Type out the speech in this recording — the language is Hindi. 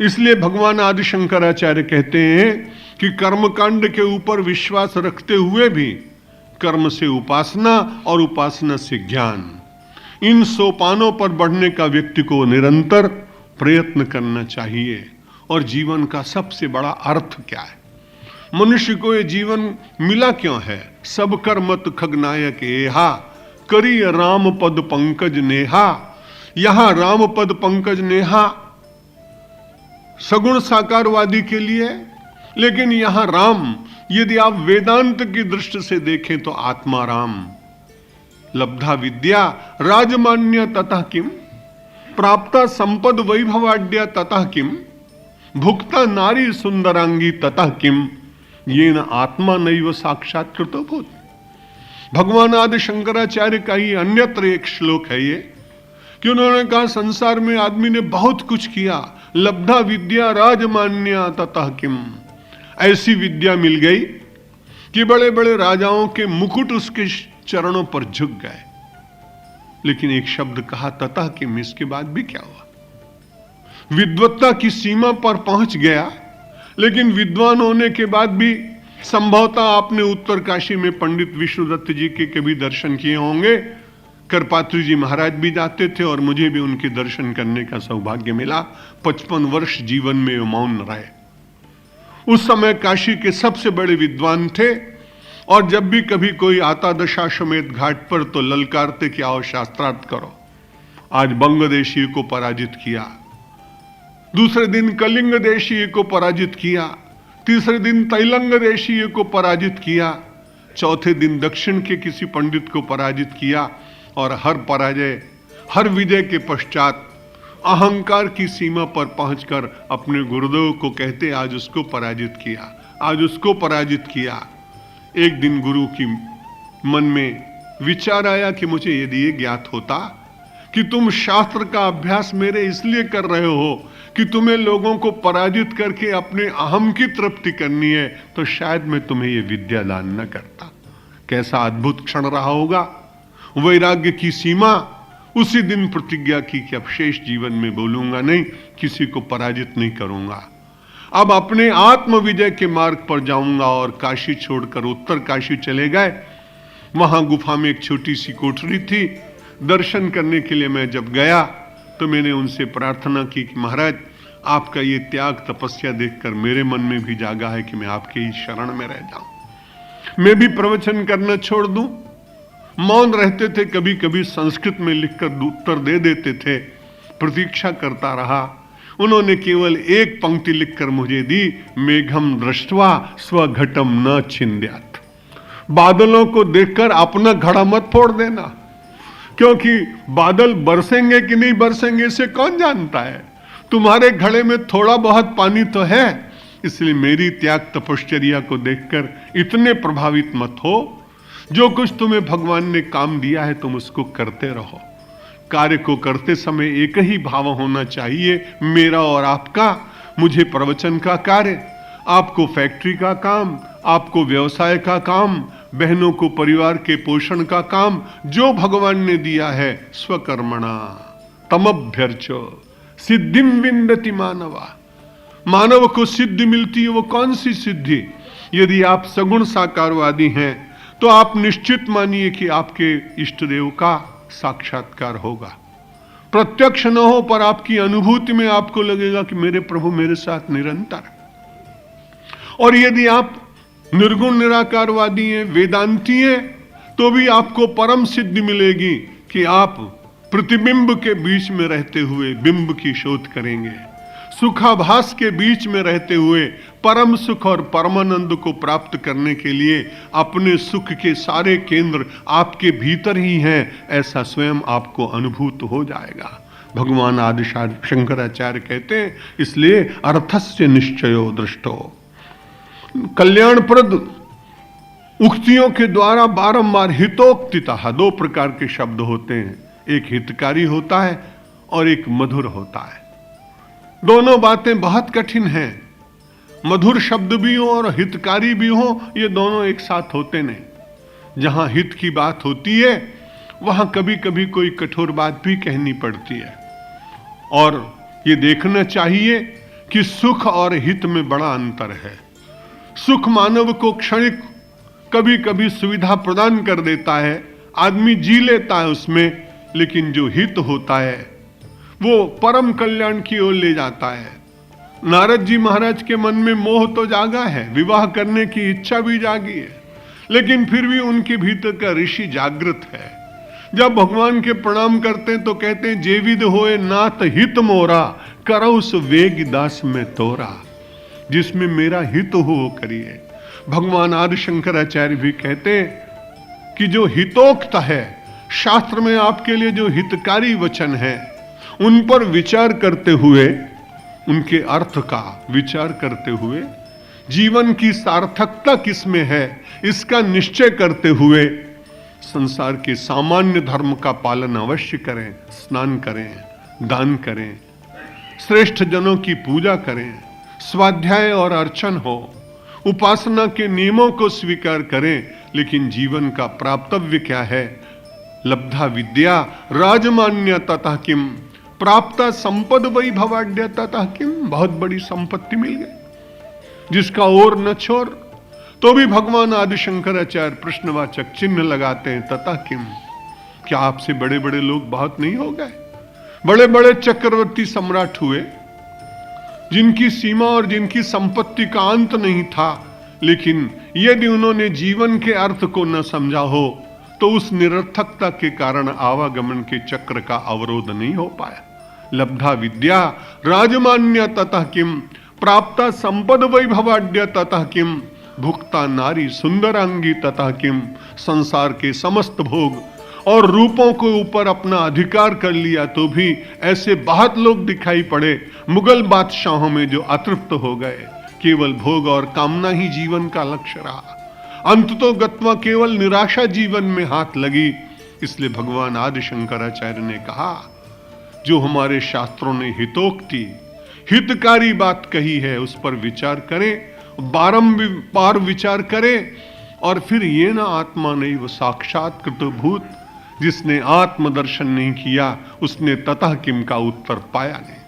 इसलिए भगवान आदि शंकराचार्य कहते हैं कि कर्मकांड के ऊपर विश्वास रखते हुए भी कर्म से उपासना और उपासना से ज्ञान, इन सोपानों पर बढ़ने का व्यक्ति को निरंतर प्रयत्न करना चाहिए। और जीवन का सबसे बड़ा अर्थ क्या है? मनुष्य को ये जीवन मिला क्यों है? सब कर मत खगनायक एहा, करी राम पद पंकज नेहा। यहां राम पद पंकज नेहा सगुण साकारवादी के लिए, लेकिन यहां राम यदि आप वेदांत की दृष्टि से देखें तो आत्मा राम। लब्धा विद्या राजमान्य ततः किम, प्राप्ता संपद वैभवाड्य ततः किम, भुक्ता नारी सुंदरांगी ततः किम, ये न आत्मा नैव साक्षात्कृतो भूत। भगवान आदि शंकराचार्य का ही अन्यत्र एक श्लोक है ये, कि उन्होंने कहा संसार में आदमी ने बहुत कुछ किया, लब्धा विद्या राजमान्या ततः किम, ऐसी विद्या मिल गई कि बड़े बड़े राजाओं के मुकुट उसके चरणों पर झुक गए, लेकिन एक शब्द कहा ततः किम, इसके बाद भी क्या हुआ? विद्वत्ता की सीमा पर पहुंच गया, लेकिन विद्वान होने के बाद भी संभवतः आपने उत्तर काशी में पंडित विष्णुदत्त जी के कभी दर्शन किए होंगे। करपात्री जी महाराज भी जाते थे और मुझे भी उनके दर्शन करने का सौभाग्य मिला। 55 वर्ष जीवन में मौन रहे। उस समय काशी के सबसे बड़े विद्वान थे, और जब भी कभी कोई आता दशाश्वमेध घाट पर तो ललकारते कि आओ शास्त्रार्थ करो। आज बंगदेशी को पराजित किया, दूसरे दिन कलिंग देशीय को पराजित किया, तीसरे दिन तैलंग देशीय को पराजित किया, चौथे दिन दक्षिण के किसी पंडित को पराजित किया। और हर पराजय, हर विजय के पश्चात अहंकार की सीमा पर पहुंचकर अपने गुरुदेव को कहते आज उसको पराजित किया, आज उसको पराजित किया। एक दिन गुरु की मन में विचार आया कि मुझे यदि ये ज्ञात होता कि तुम शास्त्र का अभ्यास मेरे इसलिए कर रहे हो कि तुम्हें लोगों को पराजित करके अपने अहम की तृप्ति करनी है, तो शायद मैं तुम्हें ये विद्या दान न करता। कैसा अद्भुत क्षण रहा होगा। वैराग्य की सीमा, उसी दिन प्रतिज्ञा की कि अब शेष जीवन में बोलूंगा नहीं, किसी को पराजित नहीं करूंगा, अब अपने आत्म विजय के मार्ग पर जाऊंगा। और काशी छोड़कर उत्तर काशी चले गए। वहां गुफा में एक छोटी सी कोठरी थी। दर्शन करने के लिए मैं जब गया तो मैंने उनसे प्रार्थना की कि महाराज आपका ये त्याग तपस्या देखकर मेरे मन में भी जागा है कि मैं आपके ही शरण में रह जाऊं, मैं भी प्रवचन करना छोड़ दूं। मौन रहते थे, कभी कभी संस्कृत में लिखकर उत्तर दे देते थे। प्रतीक्षा करता रहा। उन्होंने केवल एक पंक्ति लिखकर मुझे दी, मेघम दृष्ट्वा स्वघटम न छिंद्यात्। बादलों को देखकर अपना घड़ा मत फोड़ देना, क्योंकि बादल बरसेंगे कि नहीं बरसेंगे इसे कौन जानता है। तुम्हारे घड़े में थोड़ा बहुत पानी तो है, इसलिए मेरी त्याग तपश्चर्या को देखकर इतने प्रभावित मत हो। जो कुछ तुम्हें भगवान ने काम दिया है तुम उसको करते रहो। कार्य को करते समय एक ही भाव होना चाहिए, मेरा और आपका। मुझे प्रवचन का कार्य, आपको फैक्ट्री का काम, आपको व्यवसाय का काम, बहनों को परिवार के पोषण का काम, जो भगवान ने दिया है स्वकर्मणा तमभ्यर्चो सिद्धिम विन्दति मानवा। मानव को सिद्धि मिलती है, वो कौन सी सिद्धि? यदि आप सगुण साकारवादी हैं तो आप निश्चित मानिए कि आपके इष्ट देव का साक्षात्कार होगा। प्रत्यक्ष न हो पर आपकी अनुभूति में आपको लगेगा कि मेरे प्रभु मेरे साथ निरंतर। और यदि आप निर्गुण निराकारवादी हैं, वेदांती हैं, तो भी आपको परम सिद्धि मिलेगी कि आप प्रतिबिंब के बीच में रहते हुए बिंब की शोध करेंगे। सुखाभास के बीच में रहते हुए परम सुख और परमानंद को प्राप्त करने के लिए अपने सुख के सारे केंद्र आपके भीतर ही हैं, ऐसा स्वयं आपको अनुभूत हो जाएगा। भगवान आदि शंकराचार्य कहते हैं, इसलिए अर्थस्य निश्चयो दृष्टो। कल्याणप्रद उक्तियों के द्वारा बारंबार हितोक्तिता, दो प्रकार के शब्द होते हैं, एक हितकारी होता है और एक मधुर होता है। दोनों बातें बहुत कठिन हैं। मधुर शब्द भी हो और हितकारी भी हो, ये दोनों एक साथ होते नहीं। जहां हित की बात होती है वहां कभी कभी कोई कठोर बात भी कहनी पड़ती है। और ये देखना चाहिए कि सुख और हित में बड़ा अंतर है। सुख मानव को क्षणिक कभी कभी सुविधा प्रदान कर देता है, आदमी जी लेता है उसमें, लेकिन जो हित होता है वो परम कल्याण की ओर ले जाता है। नारद जी महाराज के मन में मोह तो जागा है, विवाह करने की इच्छा भी जागी है, लेकिन फिर भी उनके भीतर का ऋषि जागृत है। जब भगवान के प्रणाम करते हैं तो कहते हैं, जे विद होए नाथ हित मोरा, करो उस वेग दास में तोरा। जिसमें मेरा हित हो करिए। भगवान आदि शंकराचार्य भी कहते हैं कि जो हितोक्त है, शास्त्र में आपके लिए जो हितकारी वचन है, उन पर विचार करते हुए, उनके अर्थ का विचार करते हुए, जीवन की सार्थकता किसमें है इसका निश्चय करते हुए संसार के सामान्य धर्म का पालन अवश्य करें। स्नान करें, दान करें, श्रेष्ठ जनों की पूजा करें, स्वाध्याय और अर्चन हो, उपासना के नियमों को स्वीकार करें। लेकिन जीवन का प्राप्तव्य क्या है? लब्धा विद्या राजमान्य ततः किम, प्राप्त संपद वैभवाढ्य ततः किम। बहुत बड़ी संपत्ति मिल गई जिसका और न छोर, तो भी भगवान आदि शंकराचार्य प्रश्नवाचक चिन्ह लगाते हैं, ततः किम। क्या आपसे बड़े बड़े लोग बहुत नहीं हो गए? बड़े बड़े चक्रवर्ती सम्राट हुए जिनकी सीमा और जिनकी संपत्ति का अंत नहीं था, लेकिन यदि उन्होंने जीवन के अर्थ को न समझा हो तो उस निरर्थकता के कारण आवागमन के चक्र का अवरोध नहीं हो पाया। लब्धा विद्या राजमान्य ततः किम, प्राप्ता संपद वैभवाढ्य ततः किम, भुक्ता नारी सुंदरांगी ततः किम। संसार के समस्त भोग और रूपों के ऊपर अपना अधिकार कर लिया तो भी ऐसे बहुत लोग दिखाई पड़े मुगल बादशाहों में जो अतृप्त हो गए। केवल भोग और कामना ही जीवन का लक्ष्य रहा, अंत तो गत्वा केवल निराशा जीवन में हाथ लगी। इसलिए भगवान आदि शंकराचार्य ने कहा, जो हमारे शास्त्रों ने हितोक्ति, हितकारी बात कही है उस पर विचार करें, बारंबार विचार करें, और फिर ये ना आत्मा नहीं वो साक्षात कृतभूत। जिसने आत्मदर्शन नहीं किया उसने ततः किम का उत्तर पाया नहीं।